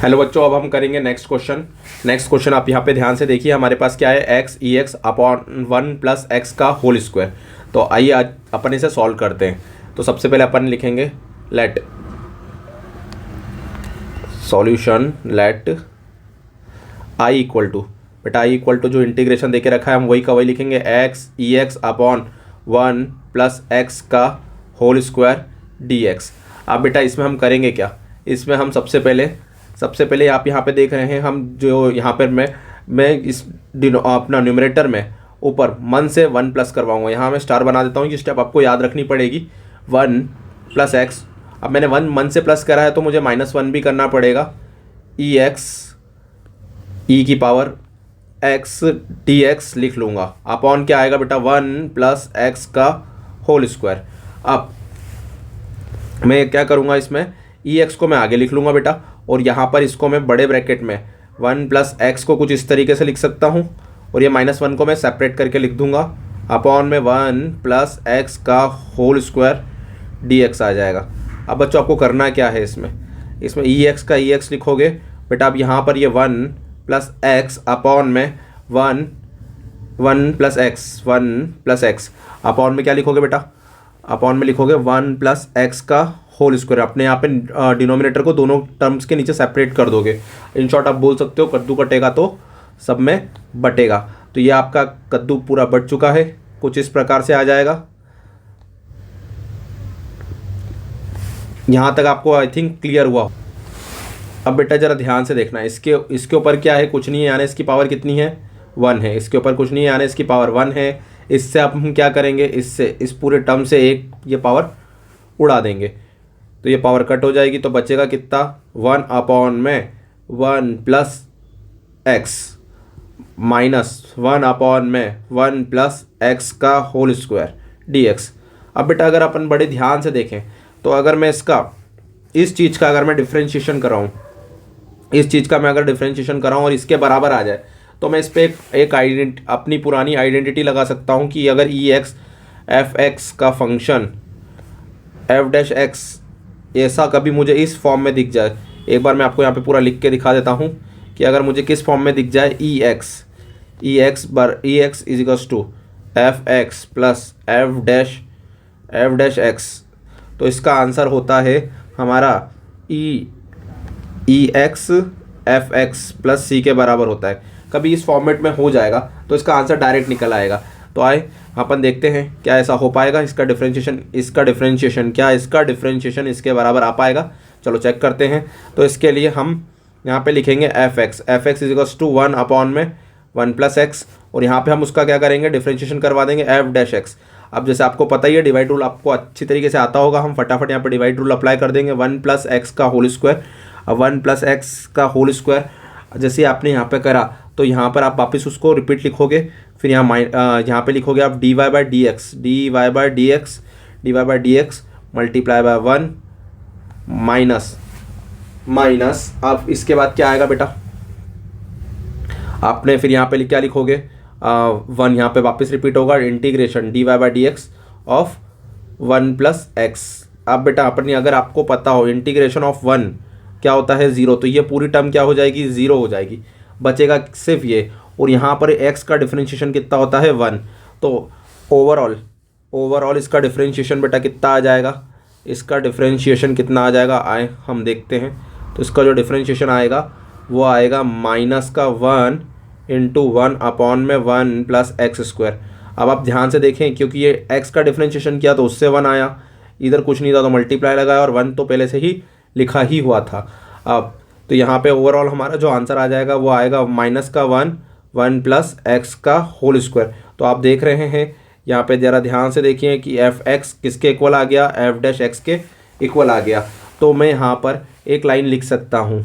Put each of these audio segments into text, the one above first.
Hello बच्चों, अब हम करेंगे नेक्स्ट क्वेश्चन आप यहाँ पे ध्यान से देखिए। हमारे पास क्या है, x e x upon 1 plus x का होल स्क्वायर। तो आइए आज अपन इसे सॉल्व करते हैं। तो सबसे पहले अपन लिखेंगे let solution let I equal to, बेटा आई इक्वल टू जो इंटीग्रेशन देके रखा है हम वही का वही लिखेंगे, x e x upon 1 plus x का होल स्क्वायर डी एक्स। अब बेटा इसमें हम करेंगे क्या, इसमें हम सबसे पहले आप यहाँ पे देख रहे हैं, हम जो यहाँ पर मैं इस अपना न्यूमरेटर में ऊपर 1 से 1 प्लस करवाऊँगा। यहाँ मैं स्टार बना देता हूँ, ये स्टेप आपको याद रखनी पड़ेगी। 1 प्लस एक्स, अब मैंने 1 से प्लस करा है तो मुझे -1 भी करना पड़ेगा। ई एक्स ई की पावर एक्स डी एक्स लिख लूँगा, अपॉन क्या आएगा बेटा 1 प्लस एक्स का होल स्क्वायर। अब मैं क्या करूँगा, इसमें ई एक्स को मैं आगे लिख लूँगा बेटा, और यहाँ पर इसको मैं बड़े ब्रैकेट में 1 प्लस एक्स को कुछ इस तरीके से लिख सकता हूँ, और ये -1 को मैं सेपरेट करके लिख दूँगा, अपॉन में 1 प्लस एक्स का होल स्क्वायर डी एक्स आ जाएगा। अब बच्चों आपको करना क्या है, इसमें ई एक्स का ई एक्स लिखोगे बेटा। अब यहाँ पर ये 1 प्लस एक्स अपॉन में 1 प्लस एक्स अपॉन में क्या लिखोगे बेटा, अपॉन में लिखोगे 1 प्लस एक्स का होल स्क्वायर। अपने यहाँ पे डिनोमिनेटर को दोनों टर्म्स के नीचे सेपरेट कर दोगे। इन शॉर्ट आप बोल सकते हो कद्दू कटेगा तो सब में बटेगा। तो ये आपका कद्दू पूरा बट चुका है, कुछ इस प्रकार से आ जाएगा। यहाँ तक आपको आई थिंक क्लियर हुआ। अब बेटा ज़रा ध्यान से देखना, इसके ऊपर क्या है, कुछ नहीं है, यानी इसकी पावर कितनी है, 1 है। इसके ऊपर कुछ नहीं है, यानी इसकी पावर 1 है। इससे अब हम क्या करेंगे, इस पूरे टर्म से एक ये पावर उड़ा देंगे, तो ये पावर कट हो जाएगी। तो बचेगा कितना, 1 अपॉन में 1 प्लस एक्स माइनस 1 अपॉन में 1 प्लस एक्स का होल स्क्वायर डी एक्स। अब बेटा अगर अपन बड़े ध्यान से देखें तो अगर मैं इस चीज़ का अगर मैं डिफ्रेंशिएशन कराऊँ, और इसके बराबर आ जाए, तो मैं इस पर एक अपनी पुरानी आइडेंटिटी लगा सकता हूँ कि अगर ई एक्स एफ एक्स का फंक्शन एफ डैश एक्स ऐसा कभी मुझे इस फॉर्म में दिख जाए, एक बार मैं आपको यहाँ पे पूरा लिख के दिखा देता हूँ कि अगर मुझे किस फॉर्म में दिख जाए, e x is equals to f x plus f dash x, तो इसका आंसर होता है हमारा e x f x plus c के बराबर होता है। कभी इस फॉर्मेट में हो जाएगा तो इसका आंसर डायरेक्ट निकल आएगा। तो आए अपन देखते हैं क्या ऐसा हो पाएगा, इसका डिफरेंशिएशन इसके बराबर आ पाएगा। चलो चेक करते हैं। तो इसके लिए हम यहाँ पे लिखेंगे f x is equals to 1 upon में 1 प्लस एक्स, और यहाँ पे हम उसका क्या करेंगे, डिफरेंशिएशन करवा देंगे एफ डैश एक्स। अब जैसे आपको पता ही है, डिवाइड रूल आपको अच्छी तरीके से आता होगा, हम फटाफट यहाँ पे डिवाइड रूल अप्लाई कर देंगे। 1 प्लस एक्स का होल स्क्वायर, अब 1 प्लस एक्स का होल स्क्वायर जैसे आपने यहाँ पे करा, तो यहाँ पर आप वापस उसको रिपीट लिखोगे, फिर यहाँ पे लिखोगे आप dy by D x multiply by 1 minus अब इसके बाद क्या आएगा बेटा, आपने फिर यहाँ पे क्या लिखोगे, 1 यहाँ पे वापस रिपीट होगा, integration dy by D x of 1 plus x. अब बेटा अपनी अगर आपको पता हो इंटीग्रेशन ऑफ 1 क्या होता है, 0, तो ये पूरी टर्म क्या हो जाएगी, 0 हो जाएगी, बचेगा सिर्फ ये। और यहाँ पर x का डिफरेंशिएशन कितना होता है, 1। तो ओवरऑल इसका डिफरेंशिएशन बेटा कितना आ जाएगा, इसका डिफरेंशिएशन कितना आ जाएगा, आए हम देखते हैं। तो इसका जो डिफरेंशिएशन आएगा वो आएगा -1 इंटू 1 अपॉन में 1 प्लस एक्स स्क्वायर। अब आप ध्यान से देखें, क्योंकि ये x का डिफरेंशिएशन किया तो उससे 1 आया, इधर कुछ नहीं था तो मल्टीप्लाई लगाया, और 1 तो पहले से ही लिखा ही हुआ था। अब तो यहाँ पे ओवरऑल हमारा जो आंसर आ जाएगा वो आएगा -1 प्लस एक्स का होल स्क्वायर। तो आप देख रहे हैं यहाँ पे ज़रा ध्यान से देखिए कि एफ एक्स किसके इक्वल आ गया, एफ डैश एक्स के इक्वल आ गया। तो मैं यहाँ पर एक लाइन लिख सकता हूँ।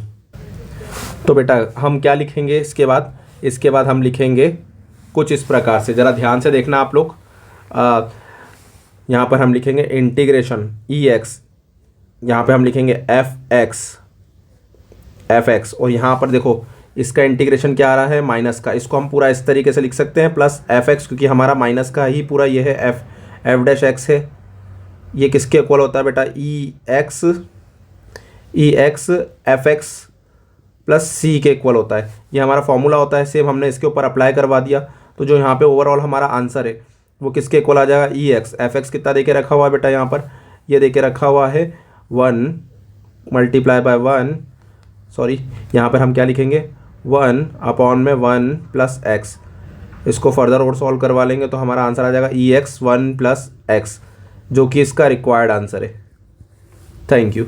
तो बेटा हम क्या लिखेंगे इसके बाद हम लिखेंगे कुछ इस प्रकार से, ज़रा ध्यान से देखना आप लोग। यहाँ पर हम लिखेंगे इंटीग्रेशन ई एक्स, यहाँ पे हम लिखेंगे एफ एक्स, और यहाँ पर देखो इसका इंटीग्रेशन क्या आ रहा है, माइनस का। इसको हम पूरा इस तरीके से लिख सकते हैं, प्लस एफ एक्स, क्योंकि हमारा माइनस का ही पूरा ये है, एफ डैश एक्स है। ये किसके इक्वल होता है बेटा, ई x f x plus c के इक्वल होता है। ये हमारा फॉर्मूला होता है, सेम हमने इसके ऊपर अप्लाई करवा दिया। तो जो यहाँ पे ओवरऑल हमारा आंसर है वो किसके इक्वल आ जाएगा, ई एक्स। एफ एक्स कितना देके रखा हुआ है बेटा, यहाँ पर ये देके रखा हुआ है 1 मल्टीप्लाई बाय 1, सॉरी यहाँ पर हम क्या लिखेंगे 1 अपॉन में 1 प्लस एक्स। इसको फर्दर और सॉल्व करवा लेंगे तो हमारा आंसर आ जाएगा ई एक्स 1 प्लस एक्स, जो कि इसका रिक्वायर्ड आंसर है। Thank you.